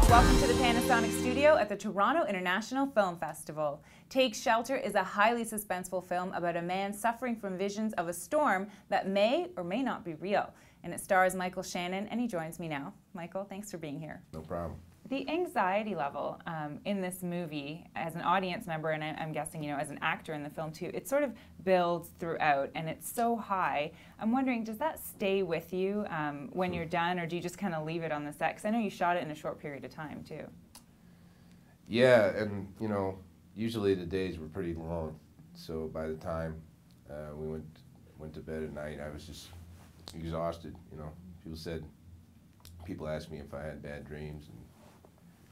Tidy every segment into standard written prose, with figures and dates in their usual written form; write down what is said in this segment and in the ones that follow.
Welcome to the Panasonic studio at the Toronto International Film Festival. Take Shelter is a highly suspenseful film about a man suffering from visions of a storm that may or may not be real. And it stars Michael Shannon, and he joins me now. Michael, thanks for being here. No problem. The anxiety level in this movie, as an audience member, and I'm guessing, you know, as an actor in the film too, it sort of builds throughout, and it's so high. I'm wondering, does that stay with you when you're done, or do you just kind of leave it on the set? Because I know you shot it in a short period of time too. Yeah, and you know, usually the days were pretty long, so by the time we went to bed at night, I was just exhausted. You know, people asked me if I had bad dreams, and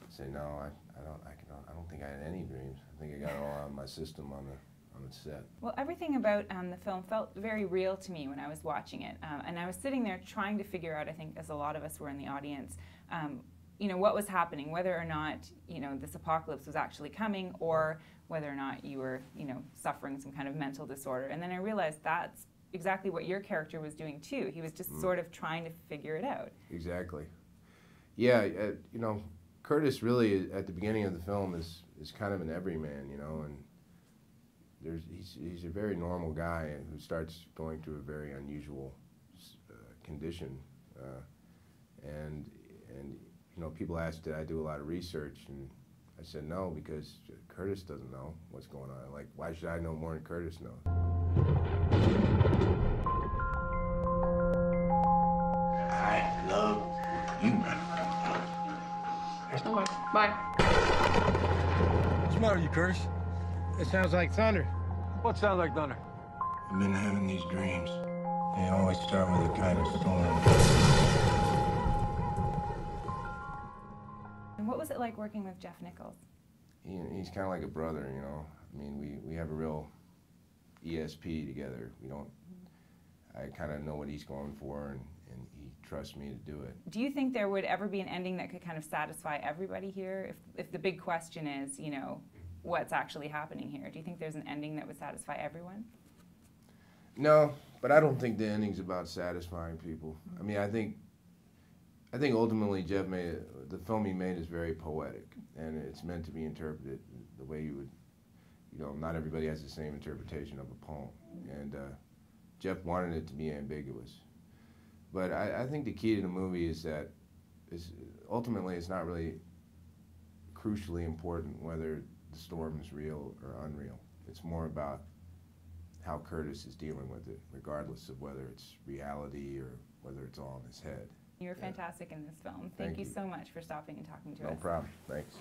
say no, I don't think I had any dreams. I think I got it all out of my system on the set. Well, everything about the film felt very real to me when I was watching it, and I was sitting there trying to figure out, I think, as a lot of us were in the audience, you know, what was happening, whether or not, you know, this apocalypse was actually coming, or whether or not you were, you know, suffering some kind of mental disorder. And then I realized that's exactly what your character was doing too. He was just sort of trying to figure it out. Exactly. Yeah, you know, Curtis really, at the beginning of the film, is kind of an everyman, you know, and he's a very normal guy who starts going through a very unusual condition, and you know, people asked, did I do a lot of research, and I said no, because Curtis doesn't know what's going on. Like, why should I know more than Curtis knows? I love you. Okay, bye. What's the matter with you, Curtis? It sounds like thunder. What sounds like thunder? I've been having these dreams. They always start with a kind of storm. And what was it like working with Jeff Nichols? He's kind of like a brother, you know. I mean, we have a real ESP together. I kind of know what he's going for, and he trusts me to do it. Do you think there would ever be an ending that could kind of satisfy everybody here? If the big question is, you know, what's actually happening here, do you think there's an ending that would satisfy everyone? No, but I don't think the ending's about satisfying people. I mean, I think ultimately Jeff the film he made is very poetic, and it's meant to be interpreted the way you would, you know, not everybody has the same interpretation of a poem, and Jeff wanted it to be ambiguous. But I think the key to the movie is that ultimately it's not really crucially important whether the storm is real or unreal. It's more about how Curtis is dealing with it, regardless of whether it's reality or whether it's all in his head. You were fantastic in this film. Thank you so much for stopping and talking to us. No problem. Thanks.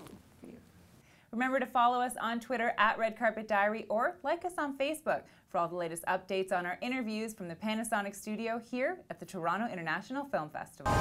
Remember to follow us on Twitter at Red Carpet Diary, or like us on Facebook for all the latest updates on our interviews from the Panasonic studio here at the Toronto International Film Festival.